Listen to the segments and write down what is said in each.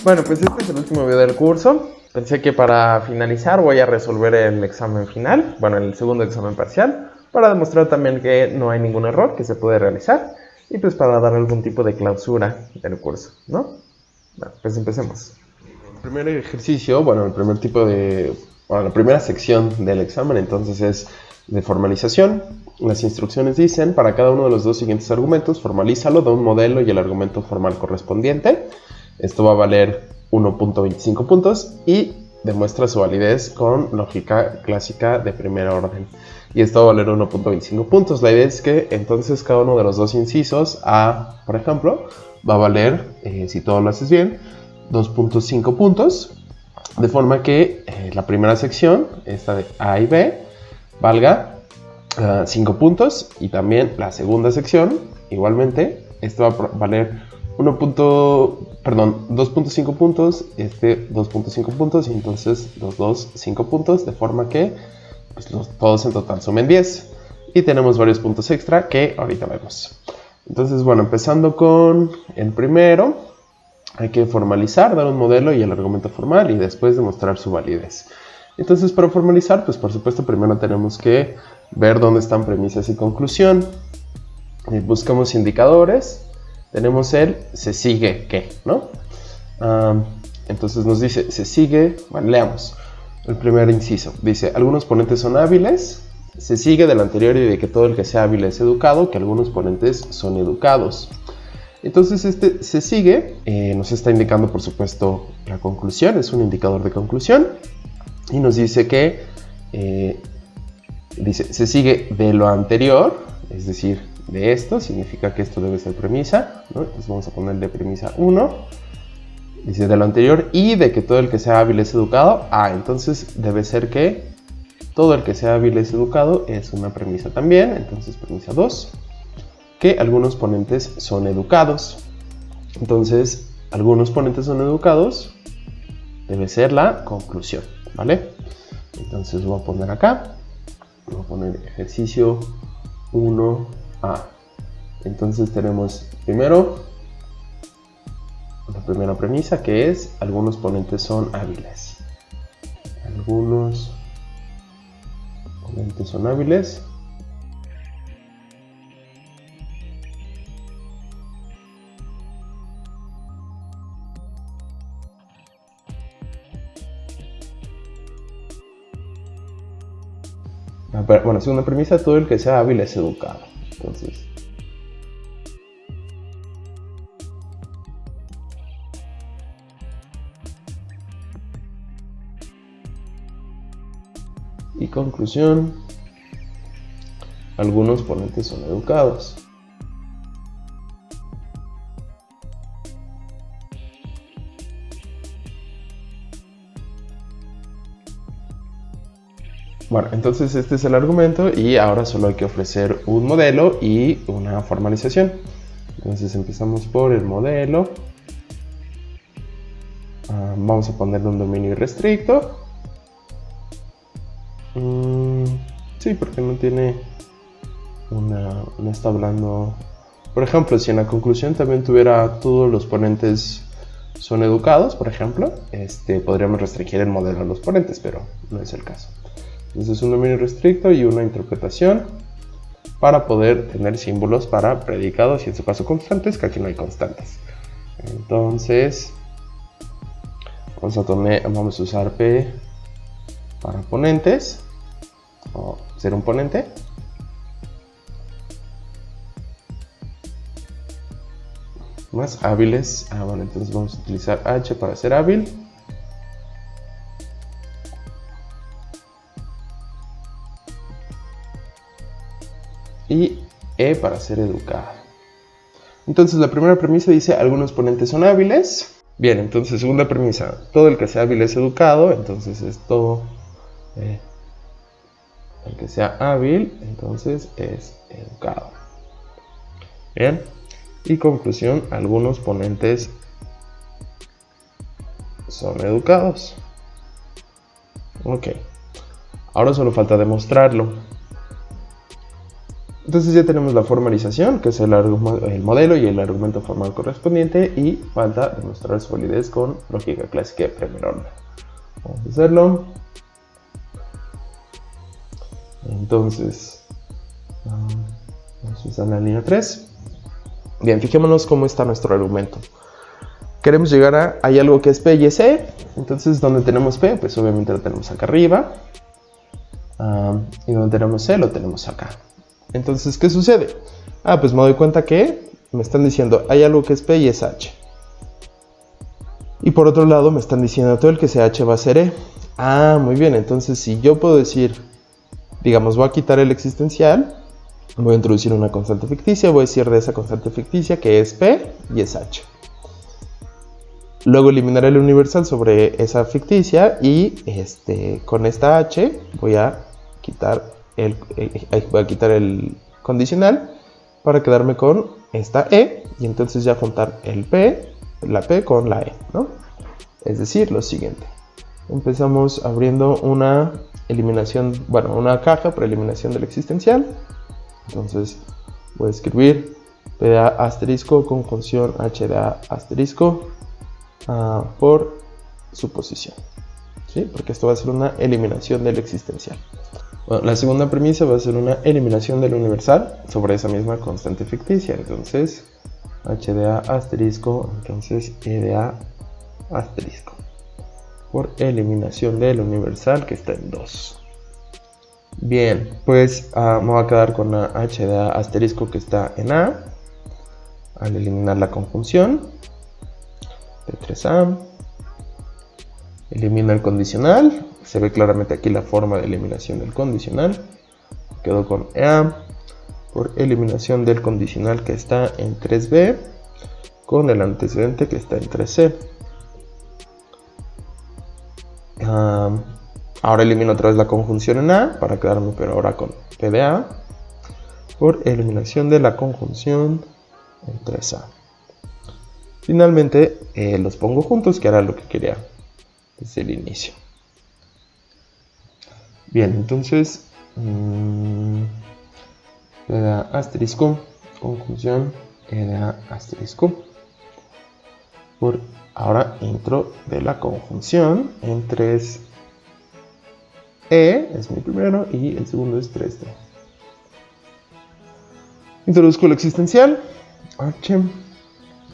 Bueno, pues este es el último video del curso. Pensé que para finalizar voy a resolver el examen final, bueno, el segundo examen parcial, para demostrar también que no hay ningún error que se puede realizar y pues para dar algún tipo de clausura del curso, ¿no? Bueno, pues empecemos. El primer ejercicio, bueno, el primer tipo de, bueno, la primera sección del examen entonces es de formalización. Las instrucciones dicen, para cada uno de los dos siguientes argumentos, formalízalo, da un modelo y el argumento formal correspondiente. Esto va a valer 1.25 puntos y demuestra su validez con lógica clásica de primer orden. Y esto va a valer 1.25 puntos. La idea es que entonces cada uno de los dos incisos, A, por ejemplo, va a valer, si todo lo haces bien, 2.5 puntos. De forma que la primera sección, esta de A y B, valga 5 puntos. Y también la segunda sección, igualmente, esto va a valer 2.5 puntos, 2.5 puntos y entonces los dos 5 puntos, de forma que pues, todos en total sumen 10 y tenemos varios puntos extra que ahorita vemos. Entonces, bueno, empezando con el primero, hay que formalizar, dar un modelo y el argumento formal y después demostrar su validez. Entonces, para formalizar, pues por supuesto primero tenemos que ver dónde están premisas y conclusión. Buscamos indicadores. Tenemos el se sigue que, ¿no? Entonces nos dice se sigue, bueno, leamos el primer inciso. Dice, algunos ponentes son hábiles, se sigue del anterior y de que todo el que sea hábil es educado, que algunos ponentes son educados. Entonces este se sigue nos está indicando, por supuesto, la conclusión, es un indicador de conclusión y nos dice que dice se sigue de lo anterior, es decir, de esto, significa que esto debe ser premisa, ¿no? Entonces vamos a ponerle premisa 1, dice de lo anterior y de que todo el que sea hábil es educado. Entonces debe ser que todo el que sea hábil es educado, es una premisa también, entonces premisa 2, que algunos ponentes son educados. Entonces, algunos ponentes son educados, debe ser la conclusión, ¿vale? Entonces voy a poner acá, voy a poner ejercicio 1A. Entonces tenemos primero la primera premisa, que es algunos ponentes son hábiles. Algunos ponentes son hábiles. Bueno, segunda premisa, todo el que sea hábil es educado. Entonces, y conclusión, algunos ponentes son educados. Bueno, entonces este es el argumento y ahora solo hay que ofrecer un modelo y una formalización. Entonces empezamos por el modelo. Vamos a ponerle un dominio irrestricto. Sí, porque no tiene no está hablando. Por ejemplo, si en la conclusión también tuviera todos los ponentes son educados, por ejemplo, podríamos restringir el modelo a los ponentes, pero no es el caso. Entonces un dominio restricto y una interpretación para poder tener símbolos para predicados y en su caso constantes, que aquí no hay constantes. Entonces vamos a usar P para ponentes o ser un ponente. Más hábiles. Bueno, entonces vamos a utilizar H para ser hábil. Y E para ser educado. Entonces la primera premisa dice algunos ponentes son hábiles. Bien, entonces segunda premisa, todo el que sea hábil es educado. Entonces es todo el que sea hábil, entonces es educado. Bien, y conclusión, algunos ponentes son educados. Ok, ahora solo falta demostrarlo. Entonces ya tenemos la formalización, que es el modelo y el argumento formal correspondiente, y falta demostrar su validez con lógica clásica de primer orden. Vamos a hacerlo. Entonces, vamos a usar la línea 3. Bien, fijémonos cómo está nuestro argumento. Queremos llegar a, hay algo que es P y es E. Entonces, donde tenemos P, pues obviamente lo tenemos acá arriba. Y donde tenemos E, lo tenemos acá. Entonces, ¿qué sucede? Pues me doy cuenta que me están diciendo, hay algo que es P y es H. Y por otro lado, me están diciendo, todo el que sea H va a ser E. Muy bien, entonces si yo puedo decir, digamos, voy a quitar el existencial, voy a introducir una constante ficticia, voy a decir de esa constante ficticia que es P y es H. Luego eliminaré el universal sobre esa ficticia y con esta H voy a quitar el condicional para quedarme con esta E y entonces ya juntar la P con la E, ¿no? Es decir, lo siguiente. Empezamos abriendo una eliminación, bueno, una caja por eliminación del existencial. Entonces voy a escribir P de A asterisco conjunción H de A asterisco por suposición, ¿sí? Porque esto va a ser una eliminación del existencial. Bueno, la segunda premisa va a ser una eliminación del universal sobre esa misma constante ficticia. Entonces, H de A asterisco, entonces E de A asterisco. Por eliminación del universal que está en 2. Bien, pues me voy a quedar con la H de A asterisco que está en A. Al eliminar la conjunción de 3A. Elimino el condicional. Se ve claramente aquí la forma de eliminación del condicional. Quedo con EA por eliminación del condicional que está en 3B con el antecedente que está en 3C. Ahora elimino otra vez la conjunción en A para quedarme pero ahora con P de A por eliminación de la conjunción en 3A. Finalmente los pongo juntos, que era lo que quería desde el inicio. Bien, entonces E de A asterisco conjunción E de A asterisco por ahora intro de la conjunción en 3E es mi primero y el segundo es 3D. Introduzco el existencial H.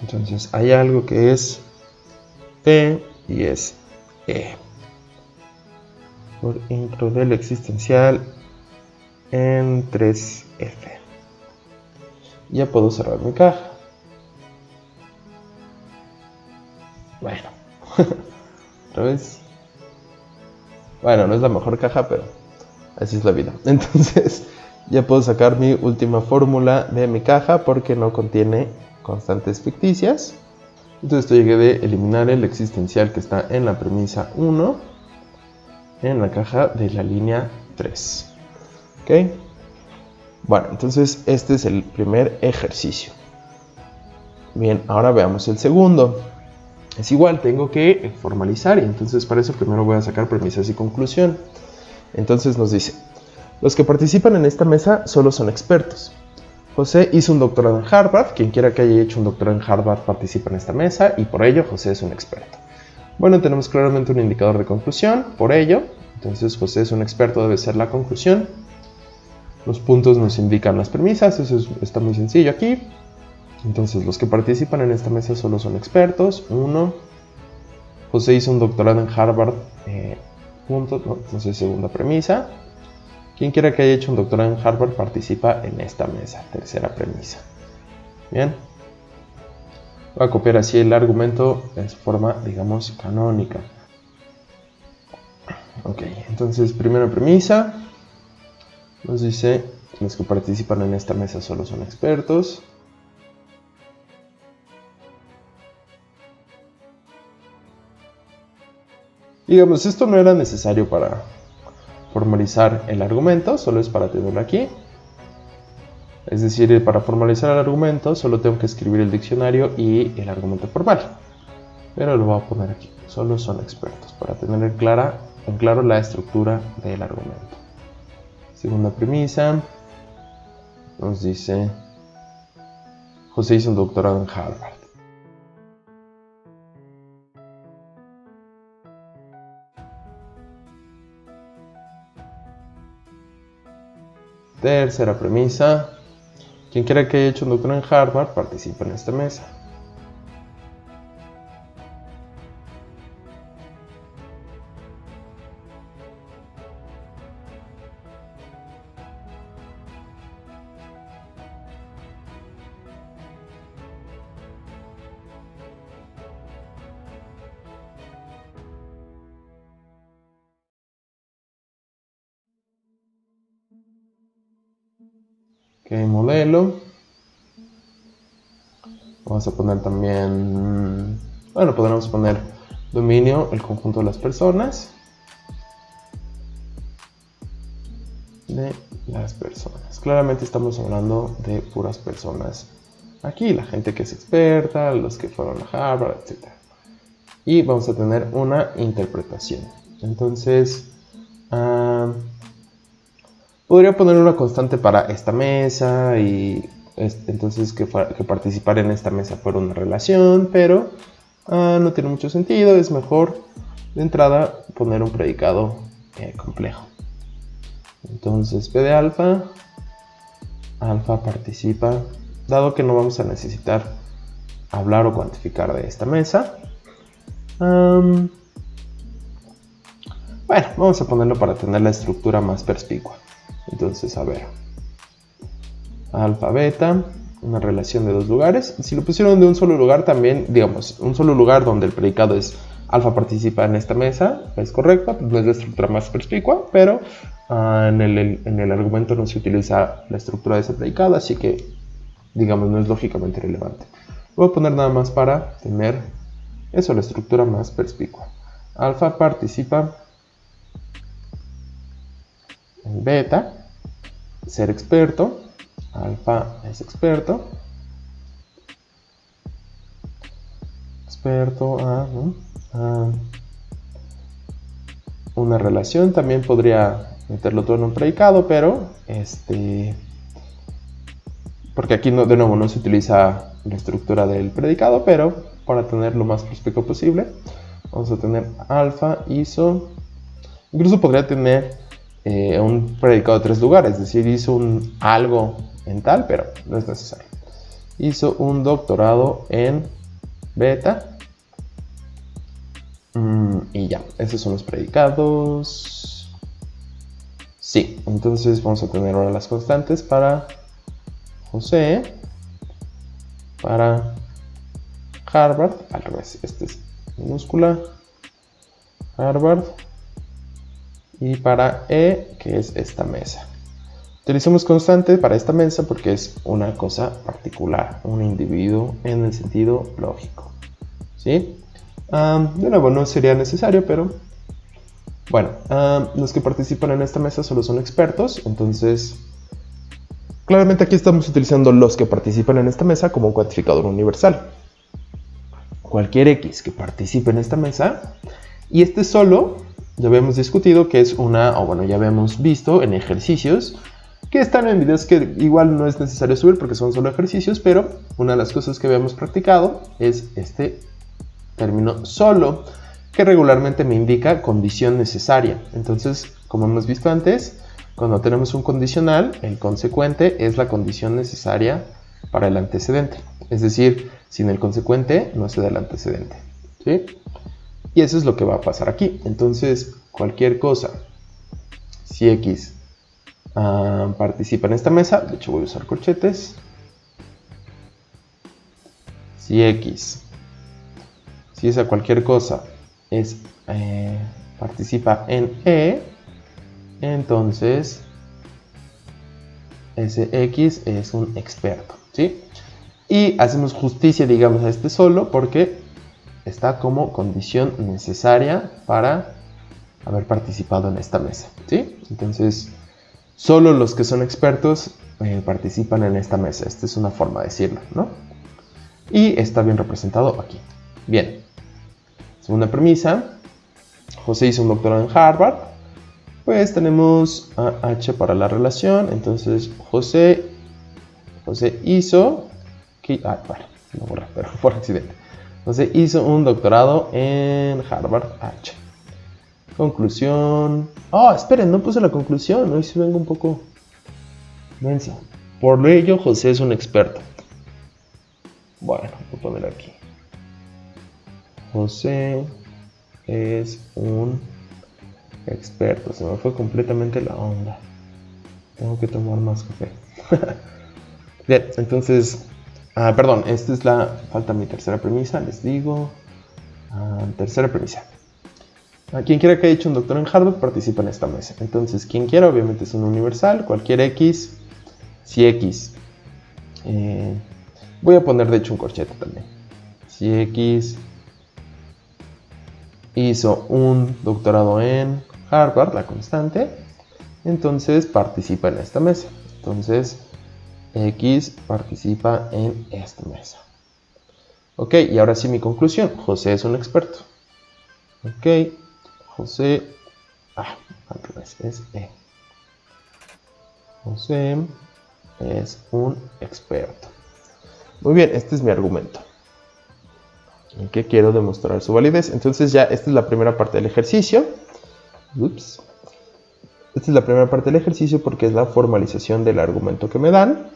Entonces hay algo que es P y es E. Por intro del existencial en 3F. Ya puedo cerrar mi caja. Bueno, otra vez. Bueno, no es la mejor caja, pero así es la vida. Entonces ya puedo sacar mi última fórmula de mi caja porque no contiene constantes ficticias. Entonces esto llegué de eliminar el existencial que está en la premisa 1 en la caja de la línea 3. ¿Ok? Bueno, entonces este es el primer ejercicio. Bien, ahora veamos el segundo. Es igual, tengo que formalizar y entonces para eso primero voy a sacar premisas y conclusión. Entonces nos dice, los que participan en esta mesa solo son expertos. José hizo un doctorado en Harvard, quien quiera que haya hecho un doctorado en Harvard participa en esta mesa y por ello José es un experto. Bueno, tenemos claramente un indicador de conclusión, por ello, entonces José es un experto, debe ser la conclusión. Los puntos nos indican las premisas, eso está muy sencillo aquí. Entonces los que participan en esta mesa solo son expertos. 1. José hizo un doctorado en Harvard. Entonces segunda premisa. Quien quiera que haya hecho un doctorado en Harvard participa en esta mesa. Tercera premisa. Bien. Voy a copiar así el argumento en su forma, digamos, canónica. Ok, entonces primera premisa. Nos dice, los que participan en esta mesa solo son expertos. Digamos, esto no era necesario para formalizar el argumento, solo es para tenerlo aquí. Es decir, para formalizar el argumento solo tengo que escribir el diccionario y el argumento formal. Pero lo voy a poner aquí, solo son expertos, para tener en claro la estructura del argumento. Segunda premisa, nos dice, José hizo un doctorado en Harvard. Tercera premisa. Quien quiera que haya hecho un doctorado en Harvard participa en esta mesa. Ok, modelo. Vamos a poner también, bueno, podríamos poner dominio, el conjunto de las personas. Claramente estamos hablando de puras personas. Aquí la gente que es experta, los que fueron a Harvard, etc. Y vamos a tener una interpretación. Entonces, podría poner una constante para esta mesa y entonces que participar en esta mesa fuera una relación, pero no tiene mucho sentido. Es mejor de entrada poner un predicado complejo. Entonces P de alfa participa, dado que no vamos a necesitar hablar o cuantificar de esta mesa. Bueno, vamos a ponerlo para tener la estructura más perspicua. Entonces, a ver, alfa, beta, una relación de dos lugares. Si lo pusieron de un solo lugar también, digamos, un solo lugar donde el predicado es alfa participa en esta mesa, es correcta, no es la estructura más perspicua, pero en el argumento no se utiliza la estructura de ese predicado, así que, digamos, no es lógicamente relevante. Voy a poner nada más para tener eso, la estructura más perspicua. Alfa participa en beta, ser experto, alfa es experto, una relación, también podría meterlo todo en un predicado, pero porque aquí de nuevo no se utiliza la estructura del predicado, pero para tener lo más perspicuo posible, vamos a tener alfa hizo, incluso podría tener un predicado de tres lugares, es decir, hizo un algo en tal, pero no es necesario. Hizo un doctorado en beta. Y ya, esos son los predicados. Sí, entonces vamos a tener ahora las constantes para José, para Harvard, al revés, este es minúscula, Harvard, y para E, que es esta mesa. Utilizamos constante para esta mesa porque es una cosa particular, un individuo en el sentido lógico, ¿sí? De nuevo, no sería necesario, pero bueno, los que participan en esta mesa solo son expertos, entonces claramente aquí estamos utilizando los que participan en esta mesa como un cuantificador universal. Cualquier X que participe en esta mesa, y este solo, ya habíamos discutido que es ya habíamos visto en ejercicios, que están en videos que igual no es necesario subir porque son solo ejercicios, pero una de las cosas que habíamos practicado es este término solo, que regularmente me indica condición necesaria. Entonces, como hemos visto antes, cuando tenemos un condicional, el consecuente es la condición necesaria para el antecedente. Es decir, sin el consecuente no se da el antecedente, ¿sí? Y eso es lo que va a pasar aquí. Entonces, cualquier cosa, si X participa en esta mesa, de hecho voy a usar corchetes, si X, si esa cualquier cosa participa en E, entonces ese X es un experto, ¿sí? Y hacemos justicia, digamos, a este solo porque está como condición necesaria para haber participado en esta mesa, ¿sí? Entonces, solo los que son expertos participan en esta mesa. Esta es una forma de decirlo, ¿no? Y está bien representado aquí. Bien. Segunda premisa. José hizo un doctorado en Harvard. Pues tenemos a H para la relación. Entonces, José José hizo... Vale, lo borré, pero por accidente. José hizo un doctorado en Harvard H. Conclusión... esperen, no puse la conclusión. Hoy sí vengo un poco menso. Por ello, José es un experto. Bueno, voy a poner aquí. José es un experto. Se me fue completamente la onda. Tengo que tomar más café. Bien, entonces... perdón, esta es falta mi tercera premisa, les digo. Tercera premisa. Quien quiera que haya hecho un doctorado en Harvard participa en esta mesa. Entonces, quien quiera, obviamente es un universal, cualquier X. Si X... voy a poner de hecho un corchete también. Si X hizo un doctorado en Harvard, la constante, entonces participa en esta mesa. Entonces, X participa en esta mesa. Ok, y ahora sí mi conclusión. José es un experto. Ok, José... al revés, es E. José es un experto. Muy bien, este es mi argumento. En que quiero demostrar su validez. Entonces ya esta es la primera parte del ejercicio. Ups. Esta es la primera parte del ejercicio porque es la formalización del argumento que me dan.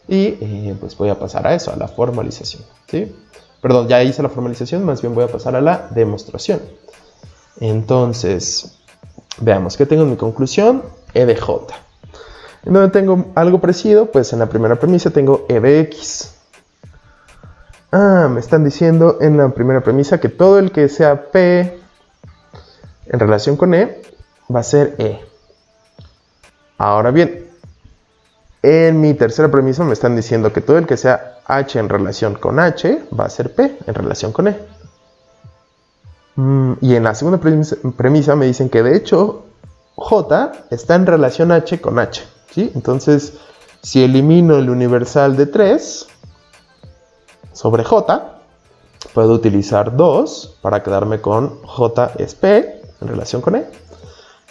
Y pues voy a pasar a eso, a la formalización, ¿sí? Perdón, ya hice la formalización, más bien voy a pasar a la demostración. Entonces, veamos qué tengo en mi conclusión. E de J. En donde tengo algo parecido, pues en la primera premisa tengo E de X. Me están diciendo en la primera premisa que todo el que sea P en relación con E va a ser E. Ahora bien, en mi tercera premisa me están diciendo que todo el que sea H en relación con H va a ser P en relación con E. Y en la segunda premisa me dicen que de hecho J está en relación H con H, ¿sí? Entonces, si elimino el universal de 3 sobre J, puedo utilizar 2 para quedarme con J es P en relación con E.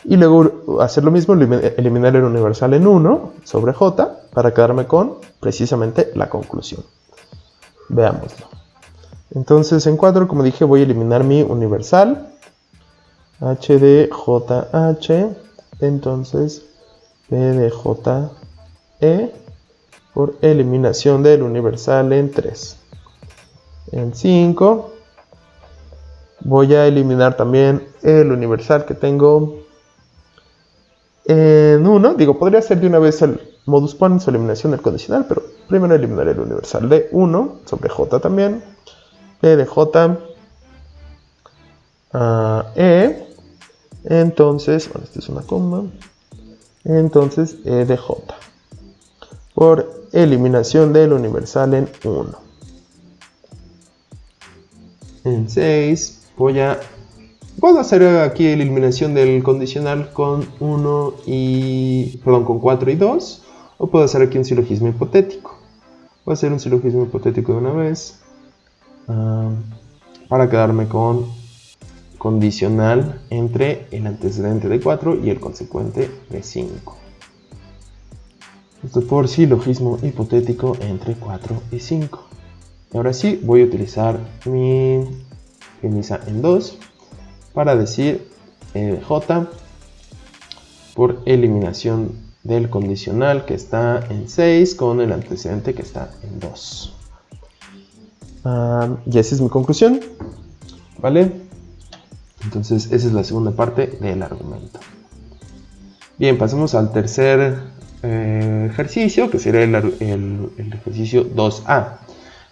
Y luego hacer lo mismo, eliminar el universal en 1 sobre J para quedarme con precisamente la conclusión. Veámoslo. Entonces en 4, como dije, voy a eliminar mi universal. H de JH. Entonces P de JE por eliminación del universal en 3. En 5 voy a eliminar también el universal que tengo en 1. Digo, podría hacer de una vez el modus ponens o eliminación del condicional, pero primero eliminaré el universal de 1 sobre J también. P de J E. Entonces, bueno, esta es una coma. Entonces, E de J por eliminación del universal en 1. En 6 puedo hacer aquí la eliminación del condicional con 4 y 2, o puedo hacer aquí un silogismo hipotético. Voy a hacer un silogismo hipotético de una vez para quedarme con condicional entre el antecedente de 4 y el consecuente de 5. Esto por silogismo hipotético entre 4 y 5. Y ahora sí, voy a utilizar mi premisa en 2 para decir J por eliminación del condicional que está en 6 con el antecedente que está en 2. Y esa es mi conclusión, ¿vale? Entonces esa es la segunda parte del argumento. Bien, pasemos al tercer ejercicio, que sería el ejercicio 2A.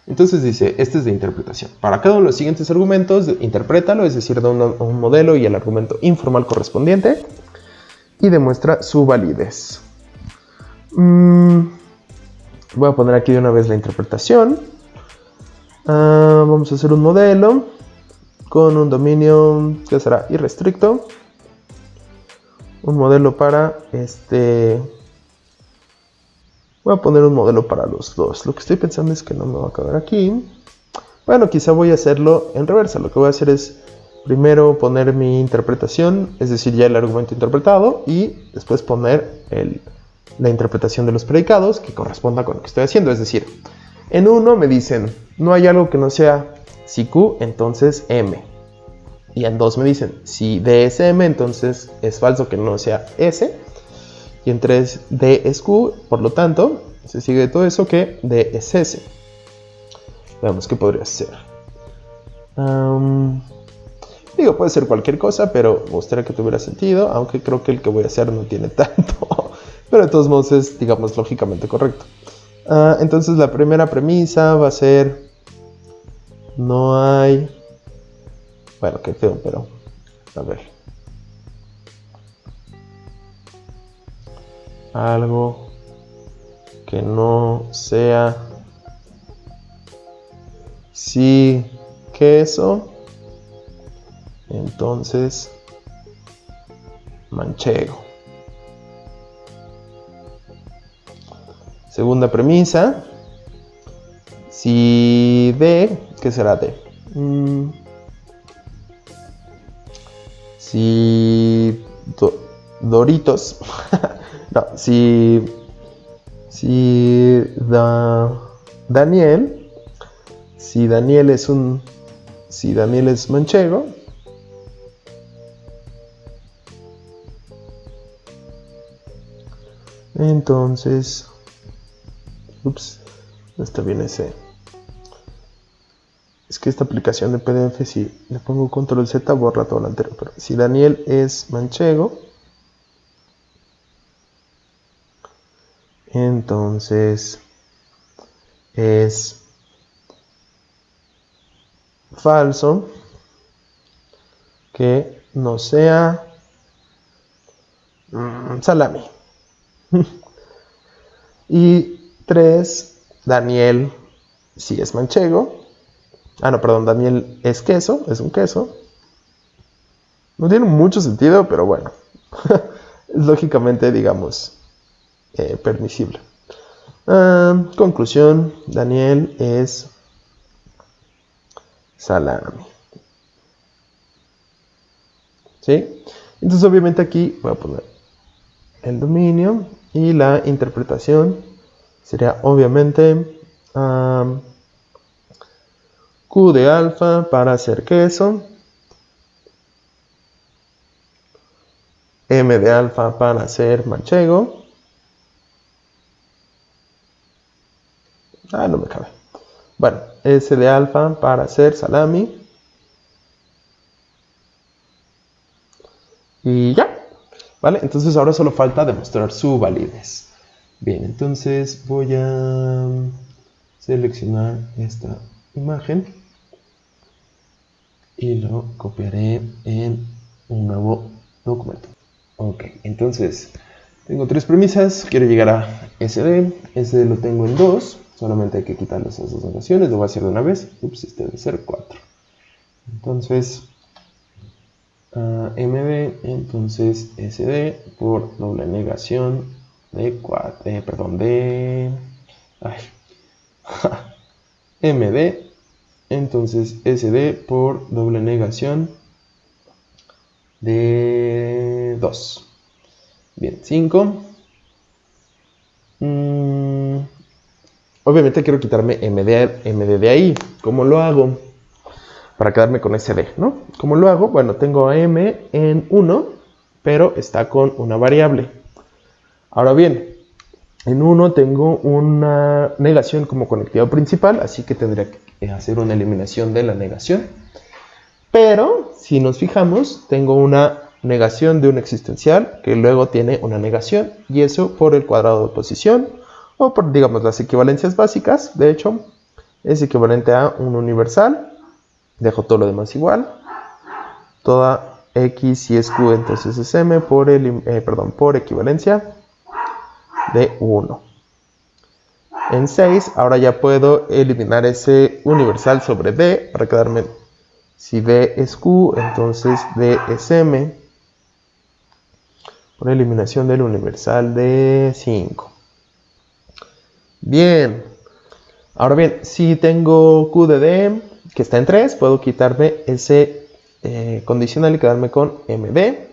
Entonces dice, este es de interpretación. Para cada uno de los siguientes argumentos, interprétalo, es decir, da un modelo y el argumento informal correspondiente, y demuestra su validez. Voy a poner aquí de una vez la interpretación. Vamos a hacer un modelo con un dominio que será irrestricto. Un modelo para voy a poner un modelo para los dos. Lo que estoy pensando es que no me va a caber aquí. Bueno, quizá voy a hacerlo en reversa. Lo que voy a hacer es primero poner mi interpretación, es decir, ya el argumento interpretado, y después poner el la interpretación de los predicados que corresponda con lo que estoy haciendo. Es decir, en 1 me dicen, no hay algo que no sea si Q, entonces M. Y en 2 me dicen, si D es M, entonces es falso que no sea S. Y en 3, D es Q, por lo tanto, se sigue de todo eso que D es S. Veamos qué podría ser. Digo, puede ser cualquier cosa, pero me gustaría que tuviera sentido, aunque creo que el que voy a hacer no tiene tanto. Pero de todos modos es, digamos, lógicamente correcto. Entonces la primera premisa va a ser, no hay... Bueno, qué feo, pero... A ver. Algo que no sea... Si queso, entonces manchego. Segunda premisa, si D, ¿qué será D? Si Doritos, no, si Daniel, si Daniel es manchego, entonces, ups, no está bien ese. Es que esta aplicación de PDF, si le pongo control Z, borra todo lo anterior. Pero si Daniel es manchego, entonces es falso que no sea salami. Y 3, Daniel sí es manchego. No, perdón, Daniel es queso, es un queso. No tiene mucho sentido, pero bueno. Es lógicamente, digamos, permisible. Conclusión, Daniel es salami. ¿Sí? Entonces obviamente aquí voy a poner el dominio y la interpretación sería obviamente Q de alfa para hacer queso, M de alfa para hacer manchego. No me cabe. Bueno, S de alfa para hacer salami. Y ya. ¿Vale? Entonces ahora solo falta demostrar su validez. Bien, entonces voy a seleccionar esta imagen y lo copiaré en un nuevo documento. Ok, entonces tengo 3 premisas. Quiero llegar a SD. SD lo tengo en 2. Solamente hay que quitarle esas 2 negaciones. Lo voy a hacer de una vez. Ups, este debe ser 4. Entonces... MD, entonces SD por doble negación de 4, MD, entonces SD por doble negación de 2. Bien, 5. Obviamente quiero quitarme MD de ahí. ¿Cómo lo hago? Para quedarme con ese D, ¿no? ¿Cómo lo hago? Bueno, tengo a M en 1, pero está con una variable. Ahora bien, en 1 tengo una negación como conectivo principal, así que tendría que hacer una eliminación de la negación. Pero, si nos fijamos, tengo una negación de un existencial que luego tiene una negación, y eso por el cuadrado de oposición, o por, digamos, las equivalencias básicas. De hecho, es equivalente a un universal. Dejo todo lo demás igual. Toda X si es Q, entonces es M por equivalencia de 1. En 6, ahora ya puedo eliminar ese universal sobre D para quedarme. Si D es Q, entonces D es M por eliminación del universal de 5. Bien. Ahora bien, si tengo Q de D, que está en 3, puedo quitarme ese condicional y quedarme con MD,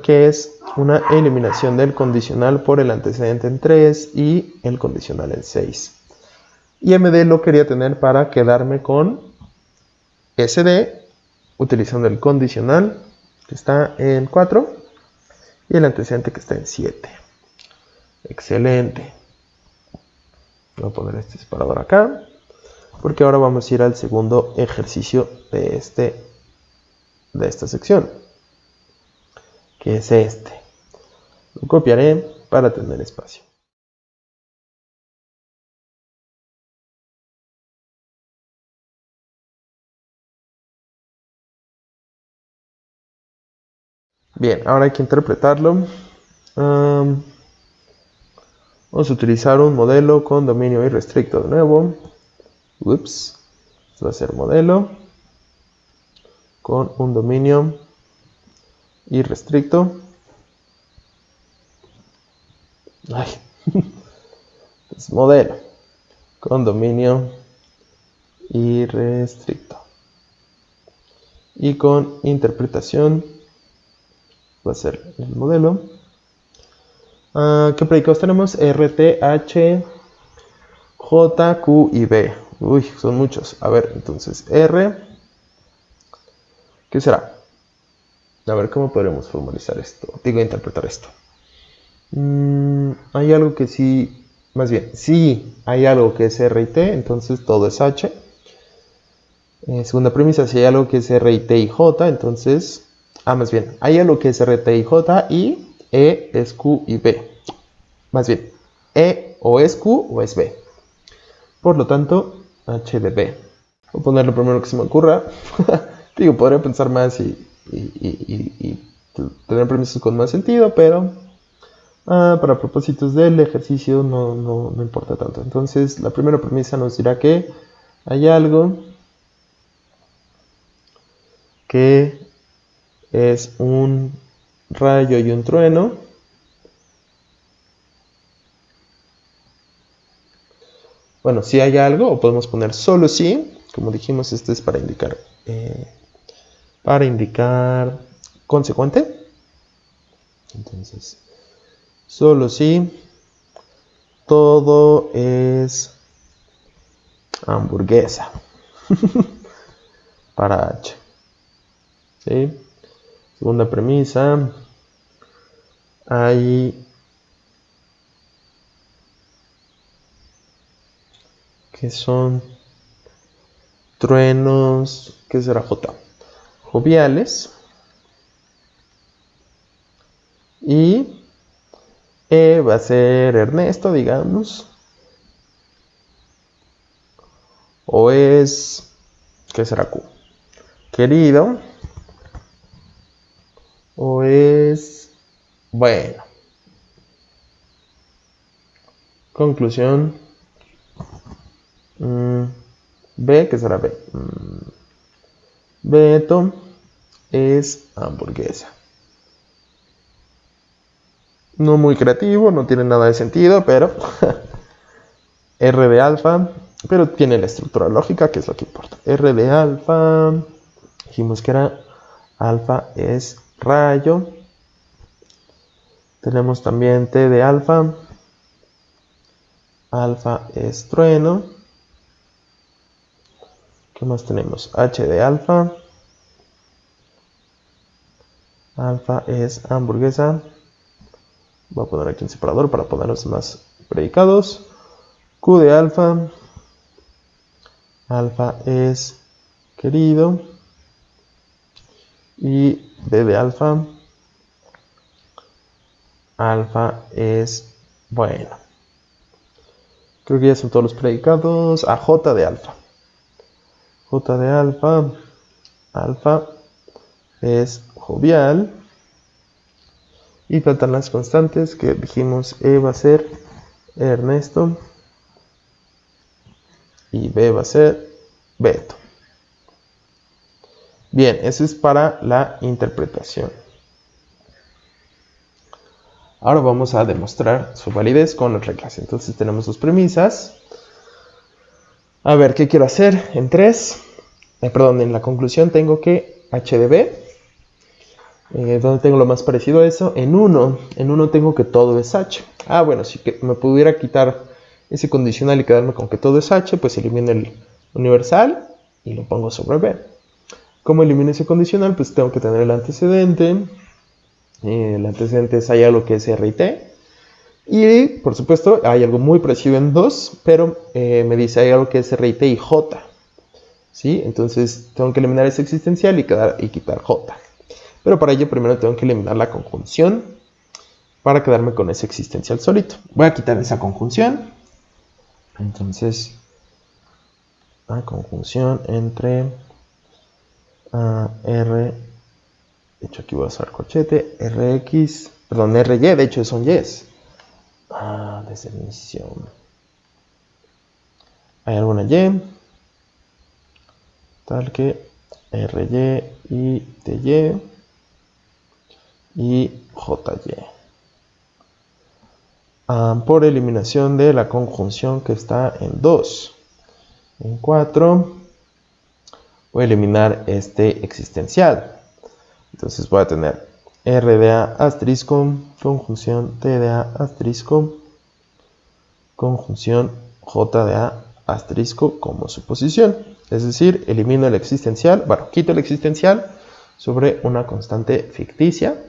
que es una eliminación del condicional por el antecedente en 3 y el condicional en 6. Y MD lo quería tener para quedarme con SD, utilizando el condicional que está en 4 y el antecedente que está en 7. Excelente. Voy a poner este separador acá, porque ahora vamos a ir al segundo ejercicio de esta sección, que es este. Lo copiaré para tener espacio. Bien, ahora hay que interpretarlo. Vamos a utilizar un modelo con dominio irrestricto de nuevo. Ups. Esto va a ser modelo con un dominio irrestricto. Ay. Es modelo con dominio irrestricto. Y con interpretación va a ser el modelo. ¿Qué predicados tenemos? R, T, H, J, Q y B. Uy, son muchos. A ver, entonces R. ¿Qué será? A ver, ¿cómo podremos formalizar esto? Digo, interpretar esto. Hay algo que sí, más bien, sí hay algo que es R y T, entonces todo es H. Segunda premisa, si hay algo que es R y T y J, entonces, más bien, hay algo que es R, T y J y E es Q y B. Más bien, E o es Q o es B. Por lo tanto, H de B. Voy a poner lo primero que se me ocurra. Digo, podría pensar más y tener premisas con más sentido, pero para propósitos del ejercicio no importa tanto. Entonces, la primera premisa nos dirá que hay algo que es un rayo y un trueno. Bueno, si hay algo, o podemos poner solo si, como dijimos, esto es para indicar consecuente. Entonces, solo si todo es hamburguesa para H. ¿Sí? Segunda premisa, hay que son truenos, ¿qué será J? Joviales. Y E va a ser Ernesto, digamos. O es, ¿qué será Q? Querido. O es, bueno. Conclusión. B, ¿qué será B? Beto es hamburguesa. No muy creativo, no tiene nada de sentido, pero R de alfa, pero tiene la estructura lógica, que es lo que importa. R de alfa, dijimos que era alfa es rayo. Tenemos también T de alfa, alfa es trueno. ¿Qué más tenemos? H de alfa, alfa es hamburguesa. Voy a poner aquí un separador para poner los demás predicados. Q de alfa, alfa es querido. Y B de alfa, alfa es bueno. Creo que ya son todos los predicados. J de alfa. J de alfa, alfa es jovial. Y faltan las constantes que dijimos. E va a ser Ernesto. Y B va a ser Beto. Bien, eso es para la interpretación. Ahora vamos a demostrar su validez con las reglas. Entonces tenemos dos premisas. A ver, ¿qué quiero hacer? En la conclusión tengo que H de B ¿Dónde tengo lo más parecido a eso? En 1. En 1 tengo que todo es H. Ah, bueno, si que me pudiera quitar ese condicional y quedarme con que todo es H, pues elimino el universal y lo pongo sobre B. ¿Cómo elimino ese condicional? Pues tengo que tener el antecedente. El antecedente es hay algo que es R y T. Y, por supuesto, hay algo muy parecido en 2, pero me dice hay algo que es R y T y J. ¿Sí? Entonces tengo que eliminar ese existencial y quitar J. Pero para ello primero tengo que eliminar la conjunción para quedarme con ese existencial solito. Voy a quitar esa conjunción. Entonces, la conjunción entre R, de hecho aquí voy a usar corchete, RX, perdón, RY, de hecho son Ys. Desde el inicio. Hay alguna Y, tal que RY y TY y JY. Por eliminación de la conjunción que está en 2. En 4 voy a eliminar este existencial. Entonces voy a tener R de A asterisco, conjunción T de A asterisco, conjunción J de A asterisco como suposición. Es decir, elimino el existencial, bueno, quito el existencial sobre una constante ficticia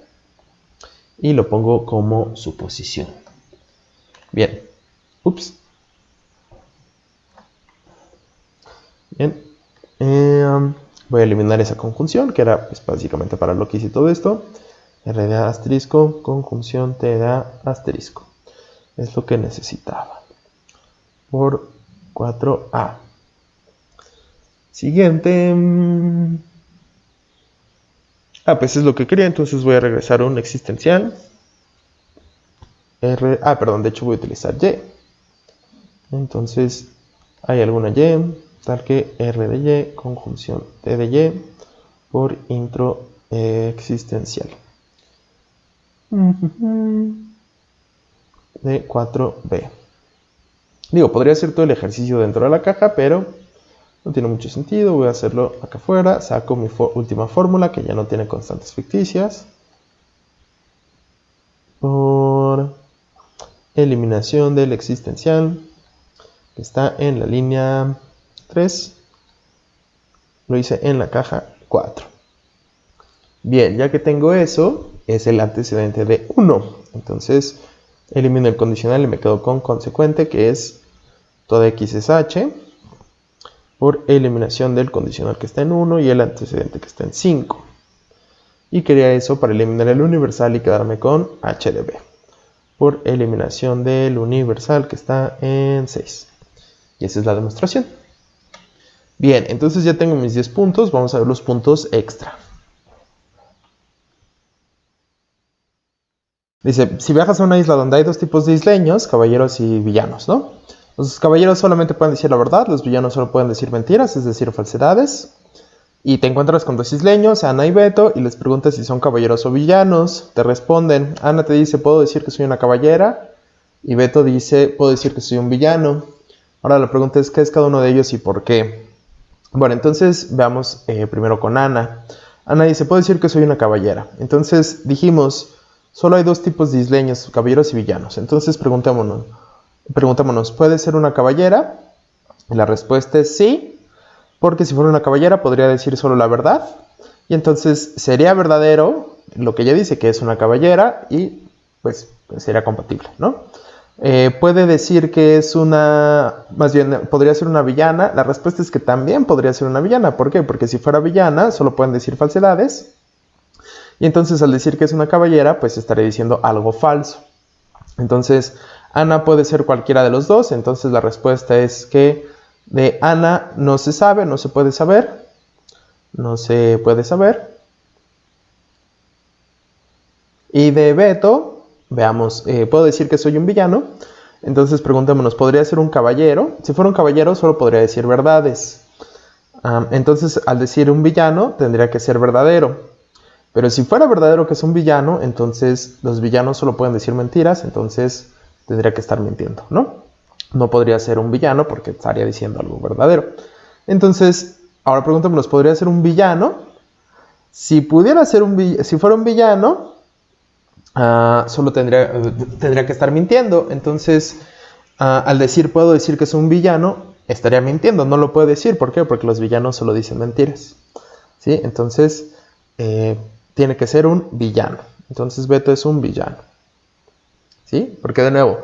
y lo pongo como suposición. Bien. Ups. Bien. Voy a eliminar esa conjunción, que era pues, básicamente para lo que hice todo esto. R de A asterisco, conjunción T de A asterisco. Es lo que necesitaba. Por 4A. Siguiente. Pues es lo que quería, entonces voy a regresar a un existencial. Perdón, de hecho voy a utilizar Y. Entonces, hay alguna Y, tal que R de Y, conjunción T de Y, por intro existencial. De 4B. Digo, podría hacer todo el ejercicio dentro de la caja, pero no tiene mucho sentido. Voy a hacerlo acá afuera. Saco mi última fórmula, que ya no tiene constantes ficticias. Por eliminación del existencial, que está en la línea 3. Lo hice en la caja 4. Bien, ya que tengo eso, es el antecedente de 1. Entonces, elimino el condicional y me quedo con consecuente, que es toda X es H, por eliminación del condicional que está en 1 y el antecedente que está en 5. Y quería eso para eliminar el universal y quedarme con H de B, por eliminación del universal que está en 6. Y esa es la demostración. Bien, entonces ya tengo mis 10 puntos. Vamos a ver los puntos extra. Dice, si viajas a una isla donde hay dos tipos de isleños, caballeros y villanos, ¿no? Los caballeros solamente pueden decir la verdad, los villanos solo pueden decir mentiras, es decir, falsedades. Y te encuentras con dos isleños, Ana y Beto, y les preguntas si son caballeros o villanos. Te responden, Ana te dice, puedo decir que soy una caballera, y Beto dice, puedo decir que soy un villano. Ahora la pregunta es, ¿qué es cada uno de ellos y por qué? Bueno, entonces veamos primero con Ana. Ana dice, puedo decir que soy una caballera. Entonces dijimos, solo hay dos tipos de isleños, caballeros y villanos. Entonces preguntémonos, ¿puede ser una caballera? Y la respuesta es sí, porque si fuera una caballera podría decir solo la verdad. Y entonces sería verdadero lo que ella dice, que es una caballera, y pues sería compatible, ¿no? Puede decir que es más bien podría ser una villana. La respuesta es que también podría ser una villana. ¿Por qué? Porque si fuera villana solo pueden decir falsedades. Y entonces al decir que es una caballera, pues estaría diciendo algo falso. Entonces Ana puede ser cualquiera de los dos. Entonces la respuesta es que de Ana no se sabe, no se puede saber. No se puede saber. Y de Beto, veamos, puedo decir que soy un villano. Entonces preguntémonos, ¿podría ser un caballero? Si fuera un caballero solo podría decir verdades. Entonces al decir un villano tendría que ser verdadero. Pero si fuera verdadero que es un villano, entonces los villanos solo pueden decir mentiras. Entonces tendría que estar mintiendo, ¿no? No podría ser un villano porque estaría diciendo algo verdadero. Entonces, ahora preguntémonos, ¿podría ser un villano? Si fuera un villano, solo tendría que estar mintiendo. Entonces, al decir puedo decir que es un villano, estaría mintiendo. No lo puede decir. ¿Por qué? Porque los villanos solo dicen mentiras. ¿Sí? Entonces, tiene que ser un villano. Entonces, Beto es un villano. ¿Sí? Porque de nuevo,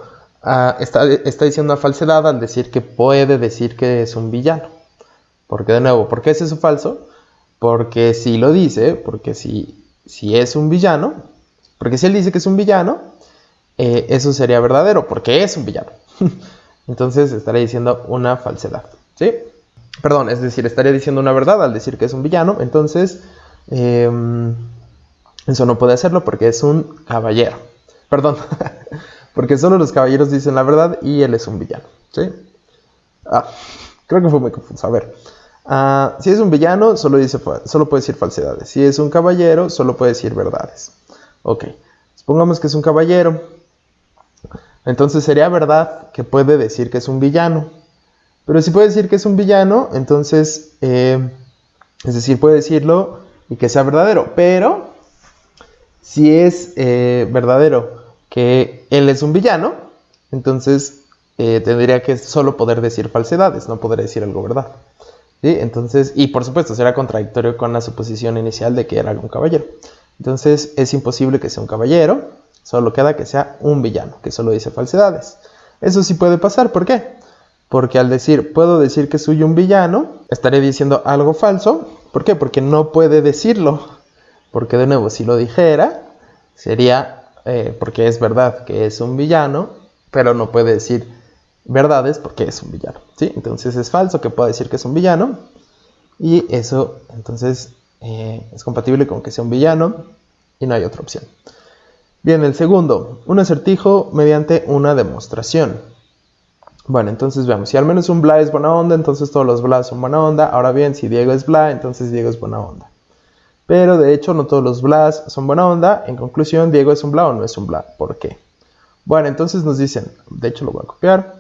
está diciendo una falsedad al decir que puede decir que es un villano. Porque de nuevo, ¿por qué es eso falso? Porque si lo dice, porque si es un villano, porque si él dice que es un villano, eso sería verdadero, porque es un villano. Entonces estaría diciendo una falsedad, ¿sí? Perdón, es decir, estaría diciendo una verdad al decir que es un villano. Entonces, eso no puede hacerlo porque es un caballero. Perdón, porque solo los caballeros dicen la verdad y él es un villano, ¿sí? Creo que fue muy confuso. A ver. Si es un villano, solo puede decir falsedades. Si es un caballero, solo puede decir verdades. Ok. Supongamos que es un caballero. Entonces sería verdad que puede decir que es un villano. Pero si puede decir que es un villano, entonces, es decir, puede decirlo y que sea verdadero. Pero si es verdadero que él es un villano, entonces tendría que solo poder decir falsedades, no poder decir algo verdad. ¿Sí? Entonces, y por supuesto será contradictorio con la suposición inicial de que era un caballero. Entonces es imposible que sea un caballero, solo queda que sea un villano, que solo dice falsedades. Eso sí puede pasar, ¿por qué? Porque al decir, puedo decir que soy un villano, estaré diciendo algo falso. ¿Por qué? Porque no puede decirlo. Porque de nuevo, si lo dijera, sería, porque es verdad que es un villano, pero no puede decir verdades porque es un villano, ¿sí? Entonces es falso que pueda decir que es un villano y eso entonces es compatible con que sea un villano y no hay otra opción. Bien, el segundo, un acertijo mediante una demostración. Bueno, entonces veamos, si al menos un bla es buena onda, entonces todos los bla son buena onda. Ahora bien, si Diego es bla, entonces Diego es buena onda. Pero de hecho no todos los blas son buena onda. En conclusión, Diego es un bla o no es un bla. ¿Por qué? Bueno, entonces nos dicen, de hecho lo voy a copiar.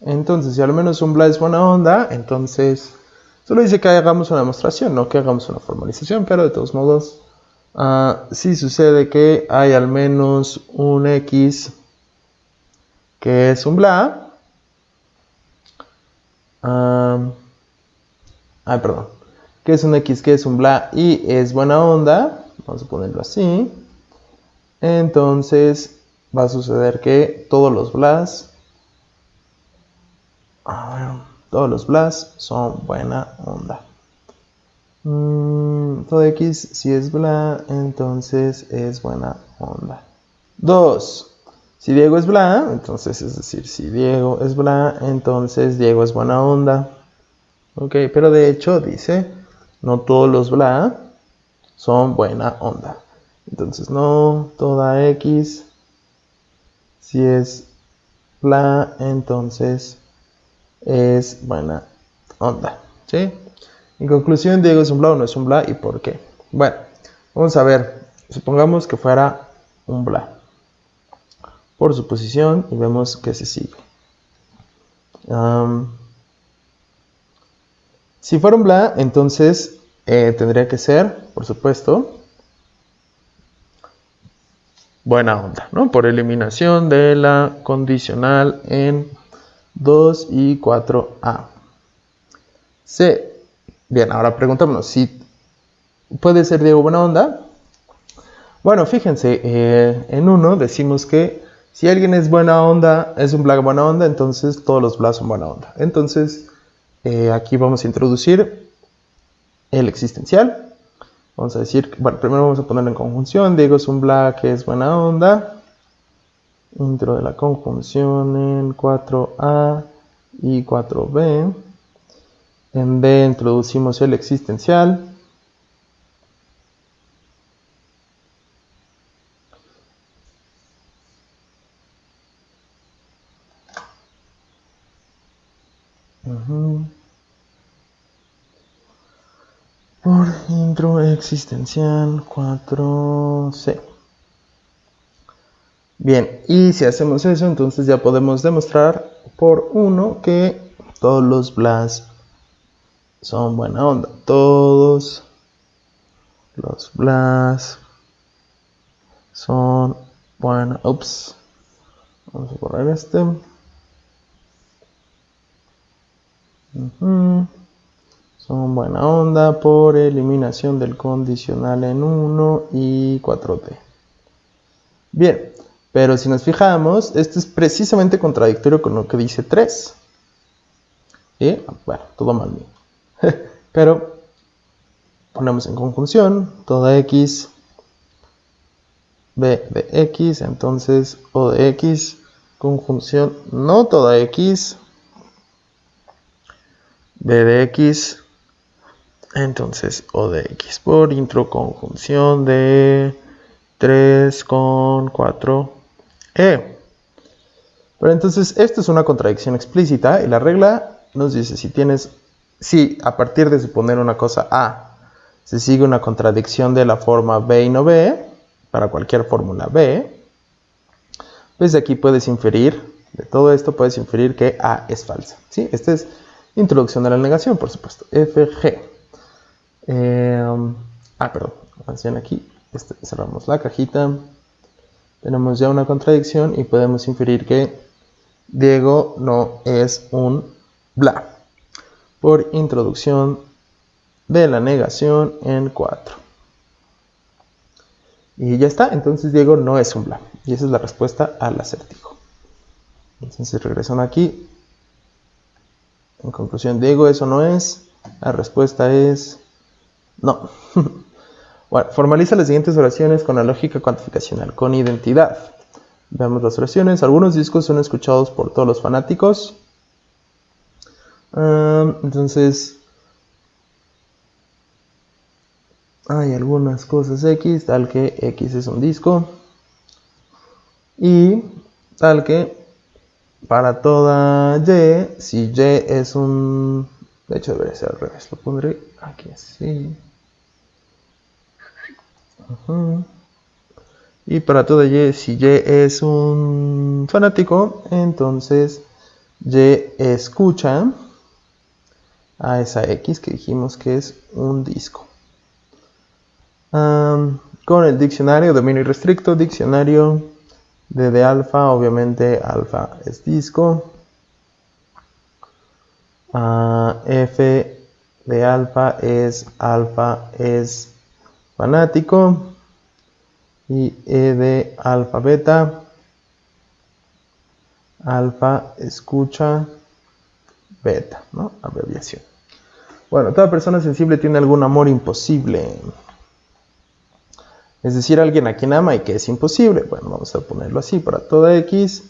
Entonces, si al menos un bla es buena onda, entonces solo dice que hagamos una demostración, no que hagamos una formalización, pero de todos modos, si sucede que hay al menos un X que es un bla, perdón, que es un X que es un bla y es buena onda, vamos a ponerlo así, entonces va a suceder que todos los blas son buena onda. Todo X si es bla, entonces es buena onda. 2. Si Diego es bla, entonces es decir, si Diego es bla, entonces Diego es buena onda. Ok, pero de hecho dice, no todos los bla son buena onda. Entonces no toda X si es bla, entonces es buena onda, ¿sí? En conclusión, Diego es un bla o no es un bla y por qué. Bueno, vamos a ver. Supongamos que fuera un bla. Por suposición y vemos que se sigue. Si fuera un bla, entonces tendría que ser, por supuesto, buena onda, ¿no? Por eliminación de la condicional en 2 y 4A. C. Bien, ahora preguntémonos si puede ser Diego buena onda. Bueno, fíjense, en 1 decimos que si alguien es buena onda, es un bla buena onda, entonces todos los bla son buena onda. Entonces, aquí vamos a introducir el existencial. Vamos a decir, bueno, primero vamos a ponerlo en conjunción. Diego es un bla que es buena onda. Intro de la conjunción en 4A y 4B. En B introducimos el existencial. Por intro existencial 4C. Bien, y si hacemos eso, entonces ya podemos demostrar por 1 que Todos los blas son buena onda. Todos los blas son buena. Ups. Vamos a borrar este. Son buena onda por eliminación del condicional en 1 y 4D. Bien, pero si nos fijamos, esto es precisamente contradictorio con lo que dice 3. ¿Sí? Bueno, todo mal mío. Pero ponemos en conjunción toda X, B de X, entonces O de X, conjunción no toda X, B de X, entonces O de X por introconjunción de 3 con 4E. Pero entonces esto es una contradicción explícita y la regla nos dice si a partir de suponer una cosa A se sigue una contradicción de la forma B y no B, para cualquier fórmula B, pues de aquí puedes inferir, de todo esto puedes inferir que A es falsa. ¿Sí? Esta es introducción de la negación, por supuesto. FG. Perdón. Avancen aquí. Cerramos la cajita. Tenemos ya una contradicción y podemos inferir que Diego no es un bla. Por introducción de la negación en 4. Y ya está. Entonces Diego no es un bla. Y esa es la respuesta al acertijo. Entonces regresan aquí. En conclusión, Diego eso no es. La respuesta es no. Bueno, formaliza las siguientes oraciones con la lógica cuantificacional, con identidad. Veamos las oraciones. Algunos discos son escuchados por todos los fanáticos. Entonces, hay algunas cosas X, tal que X es un disco. Y tal que para toda Y, si Y es un... De hecho debería ser al revés, lo pondré aquí así. Y para toda Y, si Y es un fanático, entonces Y escucha a esa X que dijimos que es un disco. Con el diccionario, dominio irrestricto, diccionario de alfa, obviamente alfa es disco. F de alfa es fanático. Y E de alfa beta, alfa escucha beta, ¿no? Abreviación. Bueno, toda persona sensible tiene algún amor imposible. Es decir, alguien a quien ama y que es imposible. Bueno, vamos a ponerlo así para toda X.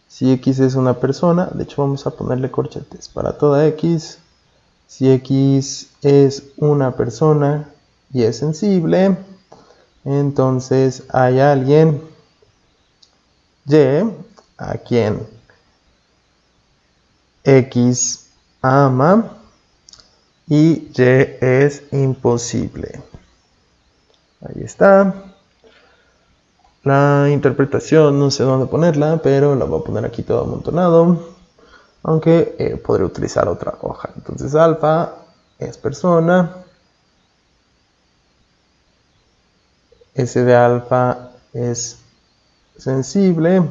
Si X es una persona, de hecho vamos a ponerle corchetes. Para toda X, si X es una persona y es sensible, entonces hay alguien Y a quien X ama y Y es imposible. Ahí está. La interpretación no sé dónde ponerla, pero la voy a poner aquí todo amontonado. Aunque podré utilizar otra hoja. Entonces alfa es persona. S de alfa es sensible.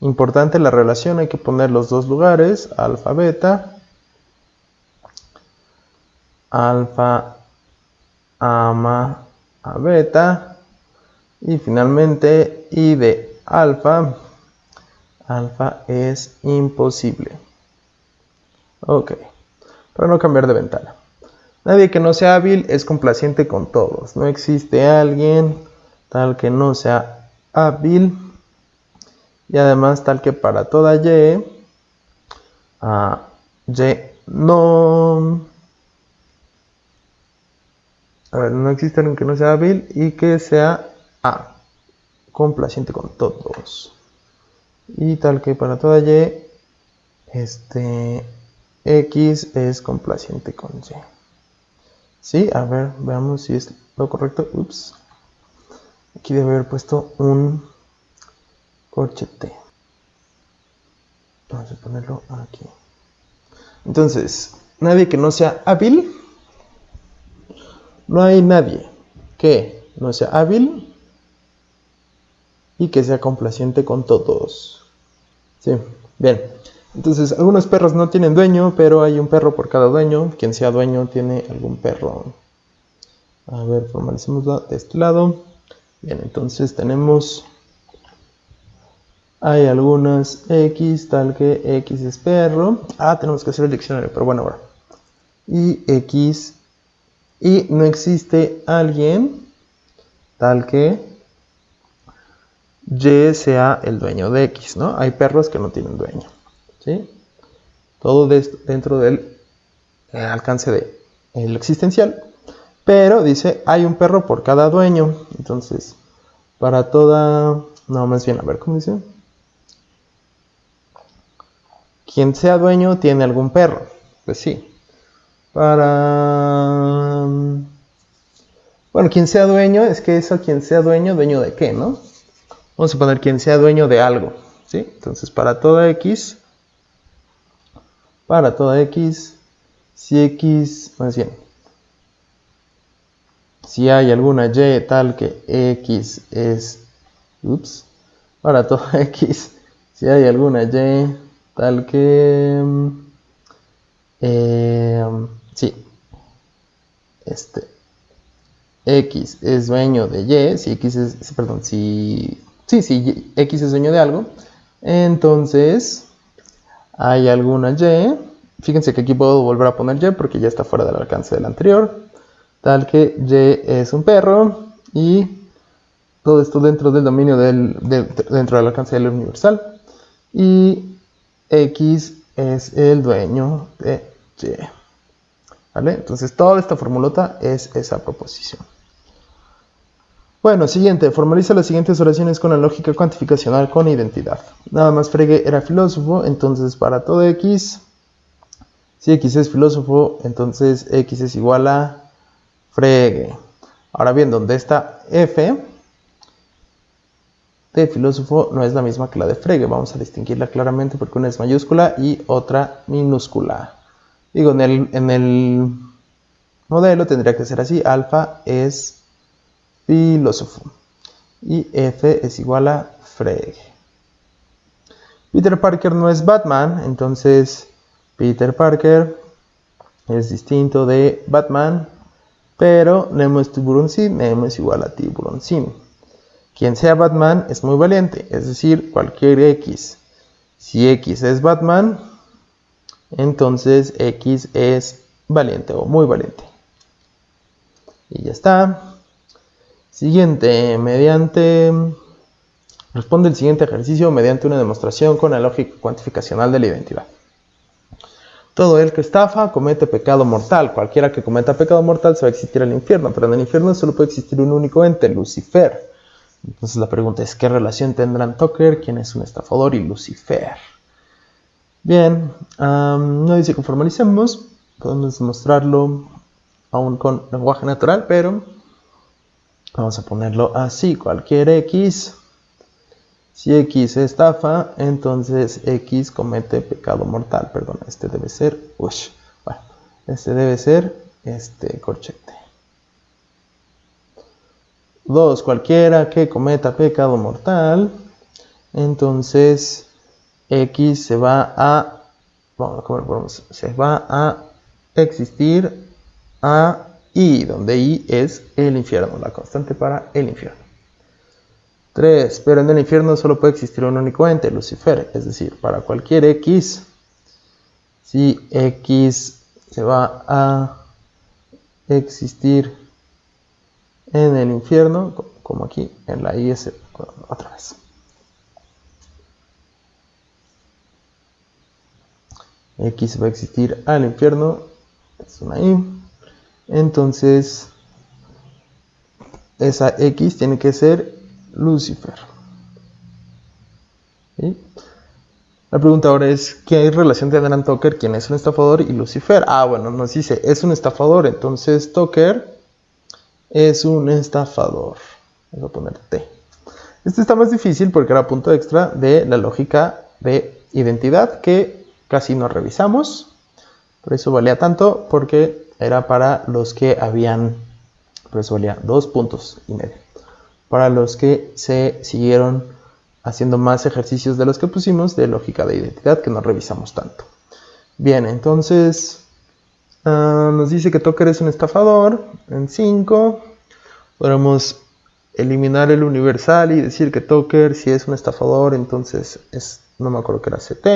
Importante la relación, hay que poner los dos lugares. Alfa, beta. Alfa ama a beta. Y finalmente, I de alfa. Alfa es imposible. Ok. Para no cambiar de ventana. Nadie que no sea hábil es complaciente con todos. No existe alguien tal que no sea hábil. Y además tal que para toda Y, Y no... no existe alguien que no sea hábil y que sea complaciente con todos. Y tal que para toda Y, X es complaciente con Y. Sí, a ver, veamos si es lo correcto. Ups. Aquí debe haber puesto un corchete. Vamos a ponerlo aquí. Entonces, nadie que no sea hábil. No hay nadie que no sea hábil y que sea complaciente con todos. Sí, bien. Entonces, algunos perros no tienen dueño, pero hay un perro por cada dueño. Quien sea dueño tiene algún perro. A ver, formalicémoslo de este lado. Bien, entonces tenemos... Hay algunas X, tal que X es perro. Tenemos que hacer el diccionario, pero bueno, ahora. Y X... Y no existe alguien tal que Y sea el dueño de X, ¿no? Hay perros que no tienen dueño, ¿sí? Todo dentro del alcance de el existencial. Pero dice, hay un perro por cada dueño. Entonces, para toda... No, más bien, a ver, ¿cómo dice? Quien sea dueño tiene algún perro. Pues sí. Bueno, quien sea dueño, es que eso, quien sea dueño, ¿dueño de qué, no? Vamos a poner quien sea dueño de algo, ¿sí? Entonces, para toda X, si X, más bien, si hay alguna Y tal que X es, para toda X, si hay alguna Y tal que, sí, X es dueño de Y, si X es, perdón, si X es dueño de algo, entonces hay alguna Y, fíjense que aquí puedo volver a poner Y porque ya está fuera del alcance del anterior, tal que Y es un perro y todo esto dentro del dominio dentro del alcance del universal, y X es el dueño de Y. ¿Vale? Entonces toda esta formulota es esa proposición. Bueno, siguiente, formaliza las siguientes oraciones con la lógica cuantificacional con identidad. Nada más Frege era filósofo, entonces para todo X, si X es filósofo, entonces X es igual a Frege. Ahora bien, donde está F de filósofo no es la misma que la de Frege. Vamos a distinguirla claramente porque una es mayúscula y otra minúscula. Digo, en el modelo tendría que ser así, alfa es filósofo y F es igual a Frege. Peter Parker no es Batman, entonces Peter Parker es distinto de Batman, pero Nemo es tiburoncín, Nemo es igual a tiburoncín. Quien sea Batman es muy valiente, es decir, cualquier X. Si X es Batman, entonces X es valiente o muy valiente. Y ya está. Siguiente, responde el siguiente ejercicio mediante una demostración con la lógica cuantificacional de la identidad. Todo el que estafa comete pecado mortal. Cualquiera que cometa pecado mortal se va a existir al infierno, pero en el infierno solo puede existir un único ente, Lucifer. Entonces la pregunta es, ¿qué relación tendrán Tucker, quien es un estafador, y Lucifer? Bien, no dice que formalicemos, podemos demostrarlo aún con lenguaje natural, pero vamos a ponerlo así, cualquier X, si X estafa, entonces X comete pecado mortal, perdón, este debe ser, corchete. 2, cualquiera que cometa pecado mortal, entonces X se va a existir a I, donde I es el infierno, la constante para el infierno. 3, pero en el infierno solo puede existir un único ente, Lucifer, es decir, para cualquier X, si X se va a existir en el infierno, como aquí en la I es otra vez. X va a existir al infierno, es una I. Entonces, esa X tiene que ser Lucifer. ¿Sí? La pregunta ahora es, ¿qué relación tendrán Tucker, quien es un estafador, y Lucifer? Bueno, nos dice, es un estafador, entonces Tucker es un estafador. Voy a poner T. Este está más difícil porque era punto extra de la lógica de identidad que casi no revisamos. Por eso valía tanto, porque era para los que habían, por eso valía 2,5 puntos. Para los que se siguieron haciendo más ejercicios de los que pusimos de lógica de identidad, que no revisamos tanto. Bien, entonces nos dice que Tucker es un estafador. En 5 podemos eliminar el universal y decir que Tucker, si es un estafador, entonces es, no me acuerdo que era CT.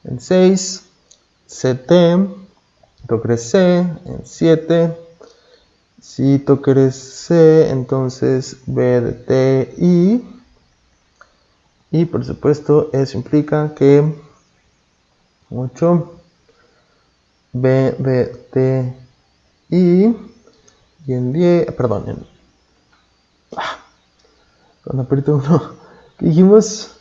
En 6, CT, Tucker es C. En 7, si Tucker es C, entonces B de T, I. Y por supuesto eso implica que 8, B de T, I. Y en 10, perdón, cuando aprieto 1, ¿qué dijimos?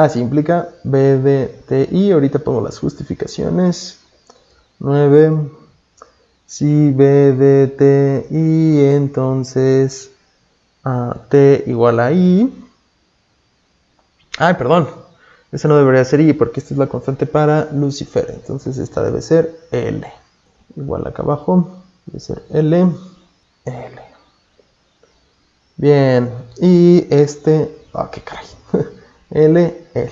Sí, implica B de T, I. Ahorita pongo las justificaciones. 9, si B de T, I, entonces T igual a I. Perdón, esa no debería ser I, porque esta es la constante para Lucifer. Entonces esta debe ser L. Igual acá abajo, debe ser L. L. Bien, y qué caray. L, L.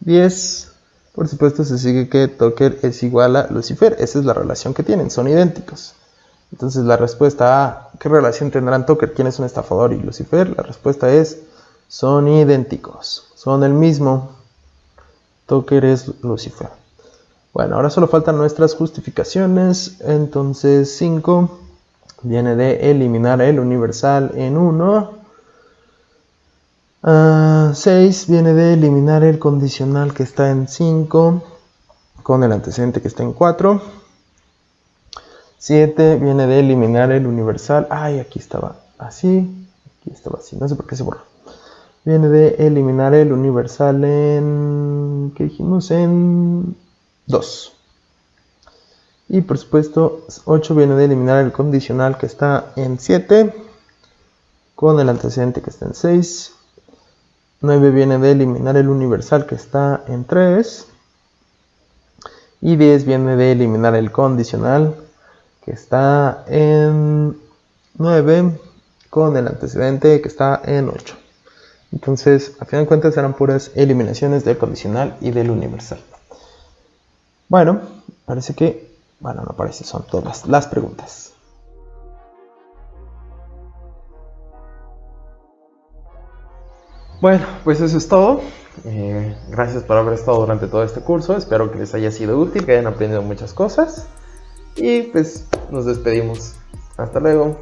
10. Por supuesto se sigue que Tucker es igual a Lucifer. Esa es la relación que tienen, son idénticos. Entonces la respuesta a ¿qué relación tendrán Tucker? ¿Quién es un estafador y Lucifer? La respuesta es son idénticos, son el mismo. Tucker es Lucifer. Bueno, ahora solo faltan nuestras justificaciones. Entonces 5 viene de eliminar el universal en 1. 6 viene de eliminar el condicional que está en 5 con el antecedente que está en 4. 7 viene de eliminar el universal. Aquí estaba así. Aquí estaba así. No sé por qué se borró. Viene de eliminar el universal en... ¿qué dijimos? En 2. Y por supuesto 8 viene de eliminar el condicional que está en 7 con el antecedente que está en 6. 9 viene de eliminar el universal que está en 3. Y 10 viene de eliminar el condicional que está en 9 con el antecedente que está en 8. Entonces, a final de cuentas eran puras eliminaciones del condicional y del universal. Bueno, parece que... Bueno, no parece, son todas las preguntas. Bueno, pues eso es todo. Gracias por haber estado durante todo este curso. Espero que les haya sido útil, que hayan aprendido muchas cosas. Y pues nos despedimos. Hasta luego.